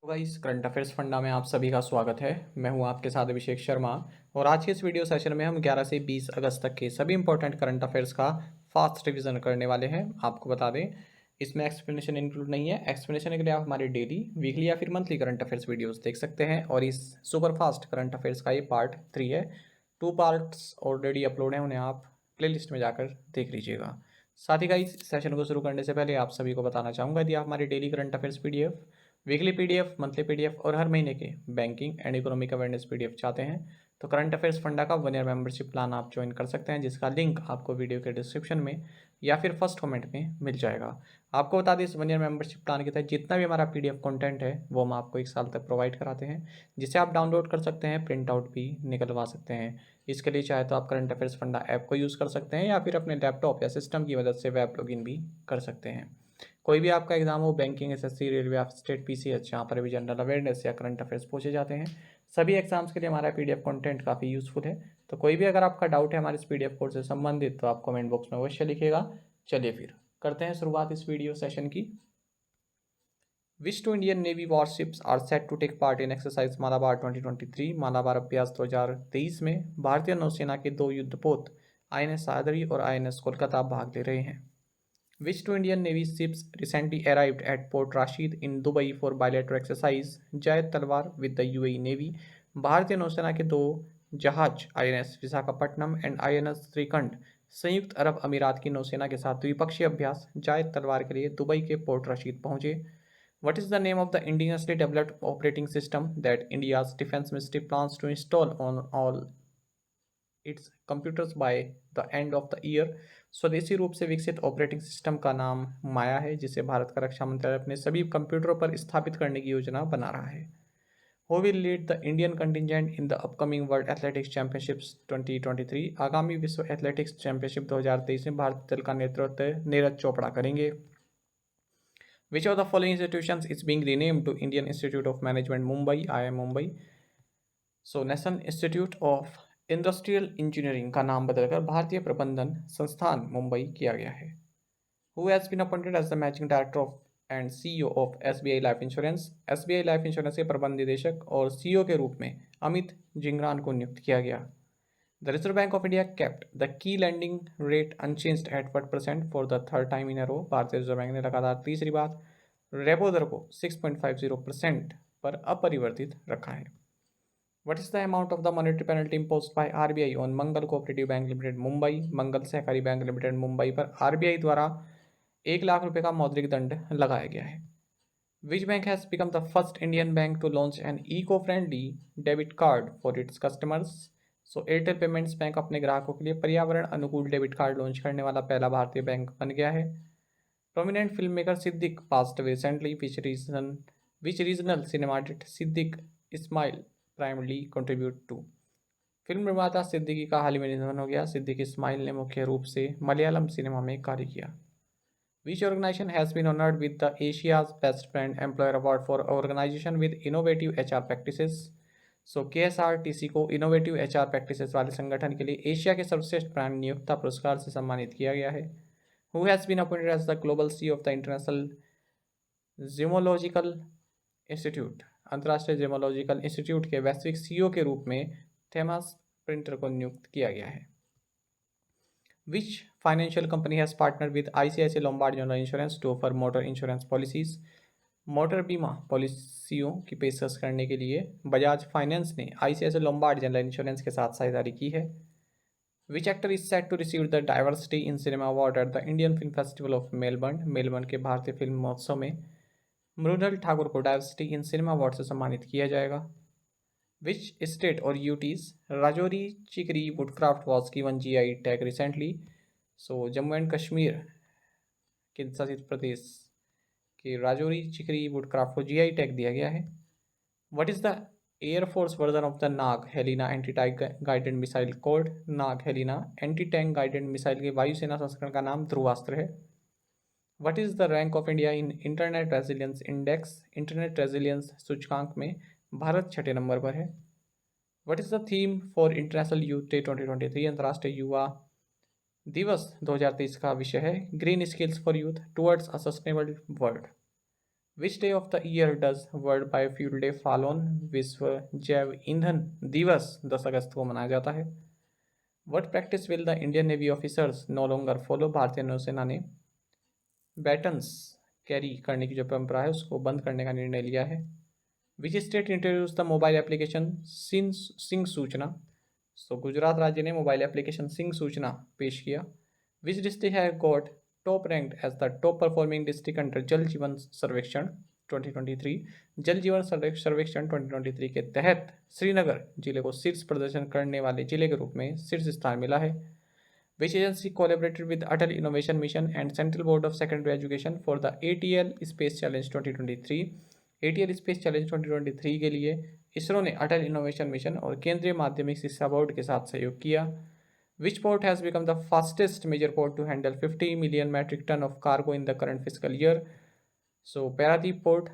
तो guys current affairs funda में आप सभी का स्वागत है। मैं हूं आपके साथ अभिषेक शर्मा और आज के इस वीडियो सेशन में हम 11 से 20 अगस्त तक के सभी इंपॉर्टेंट करंट अफेयर्स का फास्ट रिवीजन करने वाले हैं। आपको बता दें इसमें एक्सप्लेनेशन इंक्लूड नहीं है। एक्सप्लेनेशन के लिए आप हमारे डेली वीकली या फिर मंथली करंट अफेयर्स वीडियोस देख सकते हैं और इस सुपर फास्ट करंट अफेयर्स का ये पार्ट 3 है। 2 पार्ट्स ऑलरेडी अपलोड हैं, उन्हें आप प्लेलिस्ट में जाकर देख लीजिएगा। साथ ही गाइस सेशन को शुरू करने से पहले आप सभी को बताना चाहूँगा, यदि आप हमारे daily current affairs PDF, weekly PDF, monthly PDF और हर महीने के banking and economic awareness PDF चाहते हैं तो करंट अफेयर्स फंडा का 1 ईयर मेंबरशिप प्लान आप ज्वाइन कर सकते हैं, जिसका लिंक आपको वीडियो के डिस्क्रिप्शन में या फिर फर्स्ट कमेंट में मिल जाएगा। आपको बता दें इस 1 ईयर मेंबरशिप प्लान के तहत जितना भी हमारा पीडीएफ कंटेंट है वो हम आपको 1 साल तक प्रोवाइड कराते हैं, जिसे आप डाउनलोड कर सकते हैं, प्रिंट आउट भी निकलवा सकते हैं। इसके लिए चाहे तो आप करंट अफेयर्स फंडा ऐप को यूज़ कर सकते हैं या फिर अपने लैपटॉप या सिस्टम की मदद से वेब लॉगिन भी कर सकते हैं। कोई भी आपका एग्जाम हो, बैंकिंग, एसएससी, रेलवे, आप स्टेट पीसीएस, जहाँ पर भी जनरल अवेयरनेस या करंट अफेयर्स पूछे जाते हैं, सभी एग्जाम्स के लिए हमारा पीडीएफ कंटेंट काफ़ी यूजफुल है। तो कोई भी अगर आपका डाउट है हमारे इस पीडीएफ कोर्स से संबंधित तो आप कमेंट बॉक्स में अवश्य लिखिएगा। चलिए फिर करते हैं शुरुआत इस वीडियो सेशन की। Which two Indian navy warships are set to take part in exercise Malabar 2023। Malabar अभ्यास 2023 में भारतीय नौसेना के 2 युद्धपोत आईएनएस सादरी और आईएनएस कोलकाता भाग ले रहे हैं। Which two Indian Navy ships recently arrived at Port Rashid in Dubai for bilateral exercise Zaid तलवार with the UAE Navy। भारतीय नौसेना के 2 जहाज INS Visakhapatnam and INS Shrikanth संयुक्त अरब अमीरात की नौसेना के साथ द्विपक्षीय अभ्यास जायद तलवार के लिए दुबई के पोर्ट रशीद पहुंचे। What is the name of the indigenously developed operating system that India's defense ministry plans to install on all it's computers by the end of the year. स्वदेशी रूप से विकसित ऑपरेटिंग सिस्टम का नाम माया है, जिसे भारत का रक्षा मंत्रालय अपने सभी कंप्यूटरों पर स्थापित करने की योजना बना रहा है। Who will lead the Indian contingent in the upcoming world athletics championships 2023। आगामी विश्व एथलेटिक्स चैंपियनशिप 2023 में भारतीय दल का नेतृत्व नीरज चोपड़ा करेंगे। Which of the following institutions is being renamed to Indian Institute of Management Mumbai, IIM Mumbai. So National Institute of Industrial Engineering का नाम बदलकर भारतीय प्रबंधन संस्थान मुंबई किया गया है। Who has been appointed as the managing director of and CEO of SBI Life Insurance. SBI Life Insurance के प्रबंध निदेशक और सीईओ के रूप में अमित जिंगरान को नियुक्त किया गया। The reserve bank of India kept the key lending rate unchanged at 1% for the third time in a row. भारतीय रिजर्व बैंक ने लगातार तीसरी बार रेपो दर को 6.50% पर अपरिवर्तित रखा है। What is the amount of the monetary penalty imposed by RBI on Mangal cooperative bank limited Mumbai. Mangal सहकारी बैंक लिमिटेड मुंबई पर आरबीआई द्वारा 1 लाख रुपए का मौद्रिक दंड लगाया गया है। Which bank has become the first Indian bank to launch an eco friendly debit card for its customers. So Airtel Payments Bank अपने ग्राहकों के लिए पर्यावरण अनुकूल डेबिट कार्ड लॉन्च करने वाला पहला भारतीय बैंक बन गया है। Prominent film maker Siddique passed recently, which regional cinema did Siddique Ismail primarily contribute to. Film निर्माता सिद्दीकी का हाल ही में निधन हो गया। सिद्दीकी इस्माइल ने मुख्य रूप से मलयालम सिनेमा में कार्य किया। Which organisation has been honoured with the Asia's best brand employer award for organisation with innovative HR practices. So KSRTC को इनोवेटिव एचआर प्रैक्टिसेस वाले संगठन के लिए एशिया के सर्वश्रेष्ठ ब्रांड नियोक्ता पुरस्कार से सम्मानित किया गया है। Who has been appointed as the global C of the International Geological Institute. अंतर्राष्ट्रीय जियोलॉजिकल इंस्टीट्यूट के वैश्विक सीईओ के रूप में थॉमस प्रिंटर को नियुक्त किया गया है। Which financial company has partner with ICICI Lombard General Insurance to offer motor insurance policies. Motor बीमा पॉलिसियों की पेशकश करने के लिए बजाज फाइनेंस ने आईसीआईसीआई लोम्बार्ड जनरल इंश्योरेंस के साथ साझेदारी की है। Which actor is set to receive the diversity in cinema award at the Indian Film Festival of Melbourne. Melbourne के भारतीय फिल्म महोत्सव में मृणल ठाकुर को डाइवर्सिटी इन सिनेमा अवार्ड से सम्मानित किया जाएगा। विच स्टेट और UTs Rajouri Chikri woodcraft was given GI tag recently. So Jammu and Kashmir केंद्र शासित प्रदेश के राजौरी चिकरी वुडक्राफ्ट को जीआई टैग दिया गया है। What is the air force version of the Nag Helina anti tank guided missile code. Nag Helina anti tank guided missile के वायुसेना संस्करण का नाम ध्रुवास्त्र है। What is the rank of India in internet resilience index. Internet resilience सूचकांक में भारत 6ठे नंबर पर है। What is the theme for international youth day 2023। अंतर्राष्ट्रीय युवा दिवस 2023 का विषय है green skills for youth towards a sustainable world. Which day of the year does world biofuel day fall on? विश्व जैव ईंधन दिवस 10 अगस्त को मनाया जाता है। What practice will the Indian navy officers no longer follow? भारतीय नौसेना ने बैटन्स कैरी करने की जो परंपरा है उसको बंद करने का निर्णय लिया है। Which state introduce the mobile application Singh सूचना? सो गुजरात राज्य ने मोबाइल एप्लीकेशन सिंह सूचना पेश किया। Which district has got top ranked as the top performing district under Jal Jeevan सर्वेक्षण 2023? जल जीवन सर्वेक्षण 2023 के तहत श्रीनगर जिले को शीर्ष प्रदर्शन करने वाले जिले के रूप में शीर्ष स्थान मिला है। Which agency collaborated with Atal Innovation Mission and Central Board of Secondary Education for the ATL Space Challenge 2023? ATL Space Challenge 2023 के लिए इसरो ने अटल इनोवेशन मिशन और केंद्रीय माध्यमिक शिक्षा बोर्ड के साथ सहयोग किया। Which port has become the fastest major port to handle 50 million metric ton of cargo in the current fiscal year? So Paradip port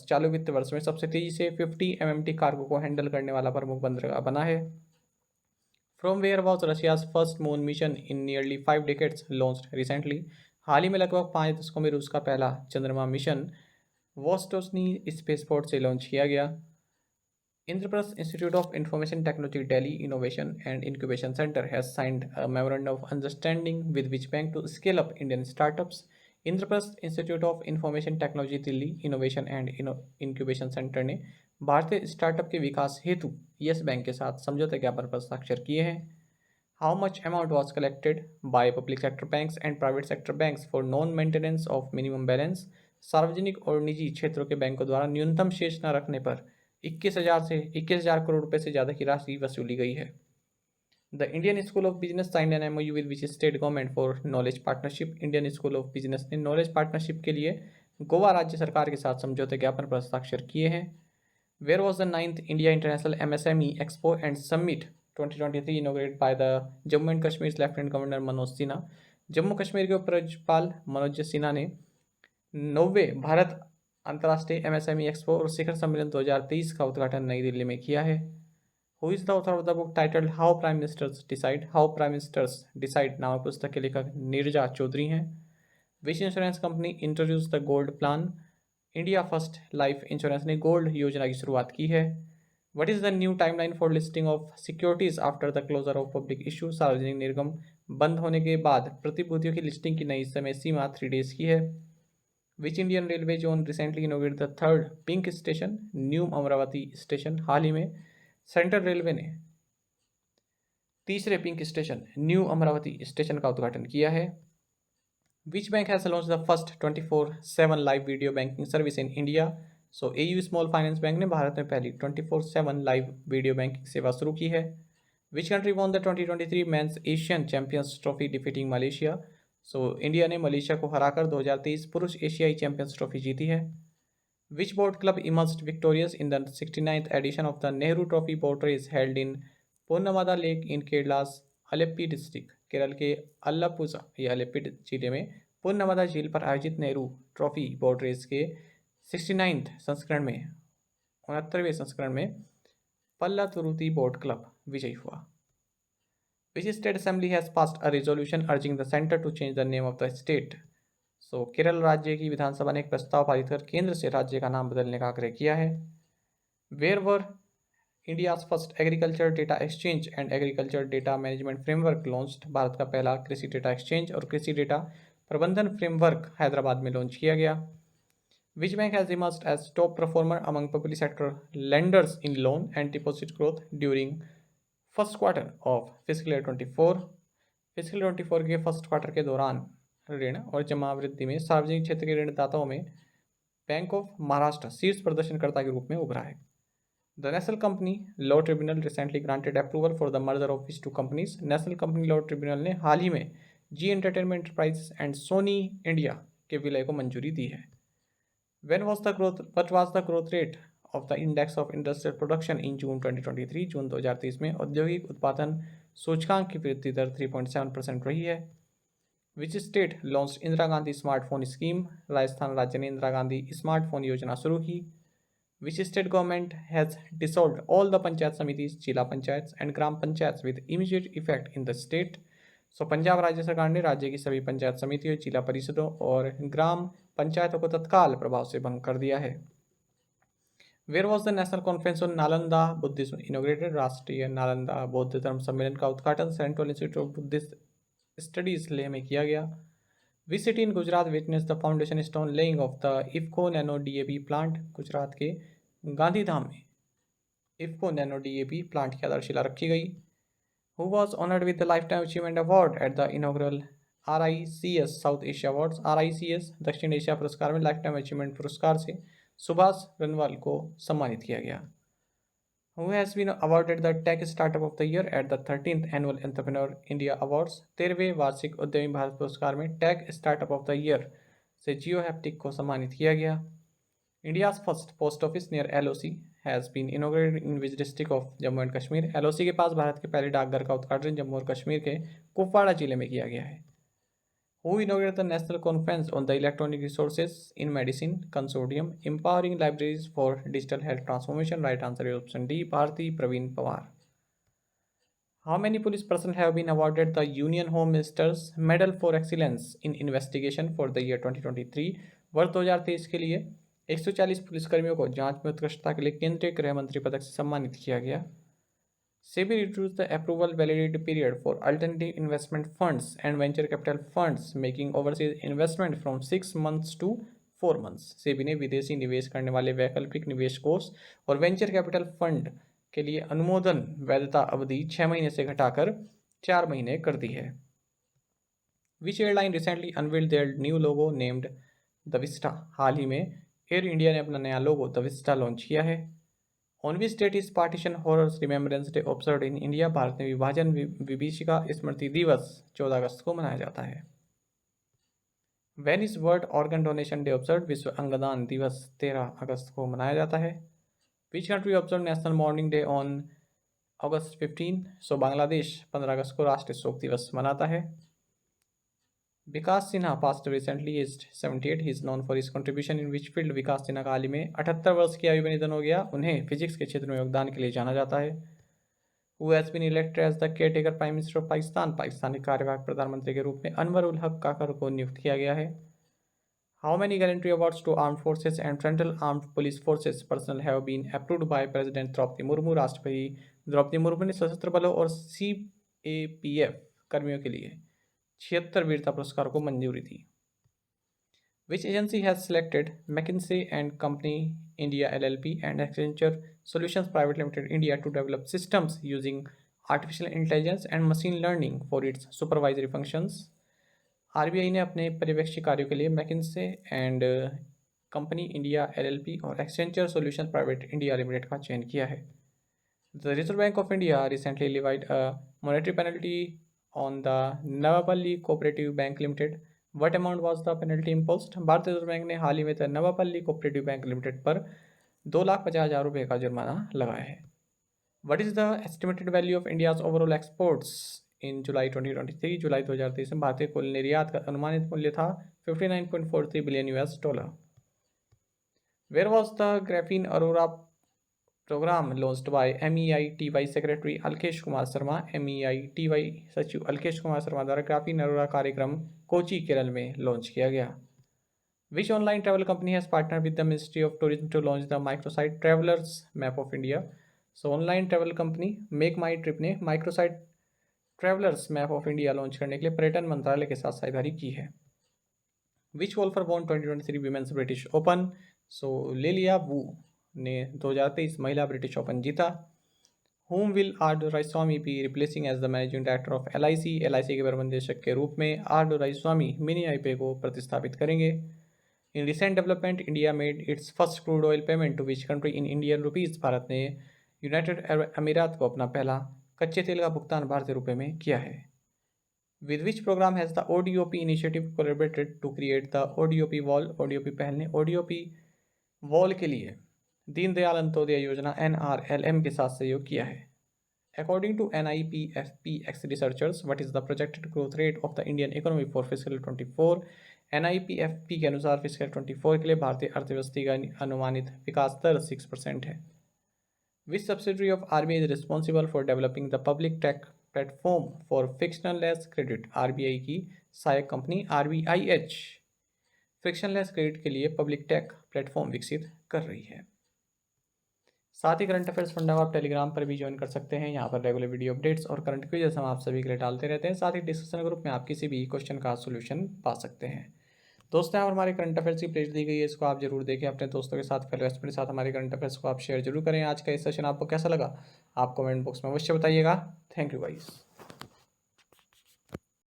चालू वित्त वर्ष में सबसे तेजी से 50 MMT कार्गो को हैंडल करने वाला प्रमुख बंदरगाह बना है। From where was Russia's first moon mission in nearly 5 decades launched recently? हाल ही में लगभग 5 दशकों में रूस का पहला चंद्रमा मिशन वोस्टोस्नी स्पेसपोर्ट से लॉन्च किया गया। Indraprastha Institute of Information Technology Delhi Innovation and Incubation Centre has signed a memorandum of understanding with which bank to scale up Indian startups? Indraprastha Institute of Information Technology Delhi Innovation and Incubation Centre ने भारतीय startup के विकास हेतु yes bank के साथ समझौते ज्ञापन पर हस्ताक्षर किए हैं। How much amount was collected by public sector banks and private sector banks for non maintenance of minimum balance? सार्वजनिक और निजी क्षेत्रों के बैंकों द्वारा न्यूनतम शेष न रखने पर 21,000 करोड़ रुपए से ज़्यादा की राशि वसूली गई है। The Indian school of business signed an MOU with which state government for knowledge partnership? Indian school of business ने नॉलेज पार्टनरशिप के लिए गोवा राज्य सरकार के साथ समझौते ज्ञापन पर हस्ताक्षर किए हैं। Where was the 9th India international MSME expo and summit 2023 inaugurated by the Jammu and Kashmir lieutenant governor Manoj Sinha? Jammu Kashmir के उपराज्यपाल मनोज सिन्हा ने 90वें भारत अंतर्राष्ट्रीय MSME एक्सपो और शिखर सम्मेलन 2023 का उद्घाटन नई दिल्ली में किया है। Who is the author of the book titled how prime ministers decide? How prime ministers decide नामक पुस्तक के लेखक नीरजा चौधरी हैं। Which insurance company introduce the gold plan? India First Life Insurance ने गोल्ड योजना की शुरुआत की है। What is the new timeline for listing of securities after the closure of public issue? सार्वजनिक निर्गम बंद होने के बाद प्रतिभूतियों की लिस्टिंग की नई समय सीमा 3 days की है। Which Indian railway zone recently inaugurated the third pink station? New Amravati station. हाल ही में सेंट्रल रेलवे ने तीसरे pink station new Amravati station का उद्घाटन किया है। Which bank has launch the first 24/7 live video banking service in India? So AU small finance bank ने भारत में पहली 24/7 लाइव वीडियो बैंकिंग सेवा शुरू की है। Which country won the 2023 men's Asian Champions Trophy defeating Malaysia? So India ने Malaysia को हराकर 2023 पुरुष एशियाई चैंपियंस ट्रॉफी जीती है। Which boat club emerged victorious in the 69th edition of the Nehru Trophy boat race held in Purnamada Lake in Kerala's Aleppi district? Kerala के अल्लापुजा या अलेप्पी जिले में पूर्णमदा झील पर आयोजित नेहरू ट्रॉफी बोट रेस के 69th संस्करण में 69वें संस्करण में पल्लातुरुती बोट क्लब विजयी हुआ। Which state assembly has passed a resolution urging the center to change the name of the state? सो केरल राज्य की विधानसभा ने एक प्रस्ताव पारित कर केंद्र से राज्य का नाम बदलने का आग्रह किया है। Where were India's first agriculture data exchange and agriculture data management framework launched? भारत का पहला कृषि डेटा एक्सचेंज और कृषि डेटा प्रबंधन फ्रेमवर्क हैदराबाद में लॉन्च किया गया। Which bank has emerged as top performer among public sector lenders in loan and deposit growth during first quarter of physical year 24? Physical 24 के फर्स्ट क्वार्टर के दौरान ऋण और जमा वृद्धि में सार्वजनिक क्षेत्र के ऋणदाताओं में बैंक ऑफ महाराष्ट्र शीर्ष प्रदर्शनकर्ता के रूप में उभरा है। The national company law tribunal recently granted approval for the merger of which 2 companies? National company law tribunal ने हाल ही में Zee entertainment enterprises and Sony India के विलय को मंजूरी दी है। What was the growth rate of the index of industrial production in June 2023? June 2023 में औद्योगिक उत्पादन सूचकांक की वृद्धि दर 3.7% रही है। Which state launch Indira Gandhi smartphone scheme? Rajasthan राज्य ने इंदिरा गांधी स्मार्टफोन योजना शुरू की। Which state government has dissolved all the panchayat samitis zila panchayat and gram panchayat with immediate effect in the state? Punjab राज्य सरकार ने राज्य की सभी पंचायत समितियों, जिला परिषदों और ग्राम पंचायतों को तत्काल प्रभाव से भंग कर दिया है। Where was the national conference on Nalanda Buddhism inaugurated? राष्ट्रीय नालंदा बौद्ध धर्म सम्मेलन का उद्घाटन Central Institute of Buddhist Studies Leh में किया गया। Which city in Gujarat witness the foundation stone laying of the IFFCO nano DAP plant? Gujarat के गांधीधाम में इफ्को नैनो डीएपी प्लांट की आधारशिला रखी गई। Who was honored with the Lifetime Achievement Award at the inaugural RICS South Asia Awards? RICS दक्षिण Asia पुरस्कार में lifetime achievement पुरस्कार से सुभाष रनवाल को सम्मानित किया गया। Who has been awarded the Tech Startup of the Year at the 13th Annual Entrepreneur India Awards? 13वें वार्षिक उद्यमी भारत पुरस्कार में tech startup of the year से जियो हैप्टिक को सम्मानित किया गया। India's first post office near LOC has been inaugurated in which district of Jammu and Kashmir? LOC के पास भारत के पहले डाकघर का उद्घाटन जम्मू और कश्मीर के कुपवाड़ा जिले में किया गया है। Who inaugurated the National Conference on the Electronic Resources in Medicine Consortium Empowering Libraries for Digital Health Transformation? Right answer is option D, Bharti Praveen Pawar. How many police personnel have been awarded the Union Home Minister's Medal for Excellence in Investigation for the year 2023? वर्ष 2023 के लिए 140 पुलिसकर्मियों को जांच में उत्कृष्टता के लिए केंद्रीय गृह मंत्री पदक से सम्मानित किया गया। SEBI reduce the approval validity period for alternative investment funds and venture capital funds making overseas investment from 6 months to 4 months। SEBI ने विदेशी निवेश करने वाले वैकल्पिक निवेश कोष और वेंचर कैपिटल फंड के लिए अनुमोदन वैधता अवधि 6 महीने से घटाकर 4 महीने कर दी है। Which airline recently unveiled their new logo named the vista? हाल ही में एयर इंडिया ने अपना नया लोगो द विस्टा लॉन्च किया है। On which date is partition horrors remembrance day observed in India? भारत में विभाजन विभीषिका स्मृति दिवस 14 अगस्त को मनाया जाता है। When is world organ donation day observed? विश्व अंगदान दिवस 13 अगस्त को मनाया जाता है। Which country observe national morning day on August 15? Bangladesh 15 अगस्त को राष्ट्रीय शोक दिवस मनाता है। विकास Sinha passed recently aged 78. He is known for his contribution in which field? विकास सिन्हा का हाल ही में 78 वर्ष की आयु में निधन हो गया। उन्हें फिजिक्स के क्षेत्र में योगदान के लिए जाना जाता है। Who has been elected as the caretaker Prime Minister of Pakistan? Pakistani कार्यवाहक प्रधानमंत्री के रूप में अनवर उल हक काकर को नियुक्त किया गया है। How many gallantry awards to armed forces and Central Armed Police Forces personnel have been approved by President Draupadi Murmu? राष्ट्रपति द्रौपदी मुर्मू ने सशस्त्र बलों और CAPF कर्मियों के लिए 76 वीरता पुरस्कार को मंजूरी दी। Which agency has selected McKinsey and company India LLP and Accenture solutions private limited India to develop systems using artificial intelligence and machine learning for its supervisory functions? RBI ने अपने पर्यवेक्षी कार्यों के लिए McKinsey and company India LLP और Accenture solutions private India limited का चयन किया है। The reserve bank of India recently levied a monetary penalty on the Navapalli Cooperative Bank Limited. What amount was the penalty imposed? भारतीय reserve bank ने हाल ही में नवापल्ली कोऑपरेटिव बैंक लिमिटेड पर 2,50,000 रुपये का जुर्माना लगाया है। What is the estimated value of India's overall exports in July 2023? जुलाई 2023 में भारतीय कुल निर्यात का अनुमानित मूल्य था $59.43 billion. Where was the Graphene Aurora programme launched by MEITY secretary Alkesh Kumar Sharma? MEITY सचिव अल्केश कुमार शर्मा द्वारा ग्राफीन अरोरा कार्यक्रम कोची केरल में लॉन्च किया गया। Which online travel company has partner with the ministry of tourism to launch the microsite travellers map of India? Online travel company MakeMyTrip ने microsite travellers map of India launch करने के लिए पर्यटन मंत्रालय के साथ साझेदारी की है। Which golfer won 2023 women's British open? Lilia Vu ने 2023 महिला ब्रिटिश ओपन जीता। Who will R Doraiswamy be replacing as the managing director of LIC के प्रबंध निदेशक के रूप में आर डोराइस्वामी मिनी आईपे को प्रतिस्थापित करेंगे। In recent development India made its first crude oil payment to which country in Indian rupees? भारत ने यूनाइटेड अरब अमीरात को अपना पहला कच्चे तेल का भुगतान भारतीय रुपये में किया है। With which programme has the ODOP initiative collaborated to create the ODOP wall? ODOP पहल ने ODOP वॉल के लिए दीनदयाल अंत्योदय योजना NRLM के साथ सहयोग किया है। According to NIPFPX researchers, what is the projected growth rate of the Indian economy for physical 24? NIPFP के अनुसार फिजिकल 24 के लिए भारतीय अर्थव्यवस्था का अनुमानित विकास दर 6% है। Which subsidiary of RBI is responsible for developing the public tech platform for frictionless credit, RBI की सहायक कंपनी RBIH फ्रिक्शनलेस क्रेडिट के लिए पब्लिक टेक प्लेटफॉर्म विकसित कर रही है। साथ ही करंट अफेयर्स फंडा आप टेलीग्राम पर भी ज्वाइन कर सकते हैं। यहाँ पर रेगुलर वीडियो अपडेट्स और करंट क्विज़ हम आप सभी के लिए डालते रहते हैं। साथ ही डिस्कशन ग्रुप में आप किसी भी क्वेश्चन का सोल्यूशन पा सकते हैं। दोस्तों, यहाँ पर हमारे करंट अफेयर्स की प्लेलिस्ट दी गई है, इसको आप जरूर देखें। अपने दोस्तों के साथ, फेलो स्टूडेंट के साथ हमारे करंट अफेयर्स को आप शेयर जरूर करें। आज का इस सेशन आपको कैसा लगा, आप कमेंट बॉक्स में अवश्य बताइएगा। Thank you guys.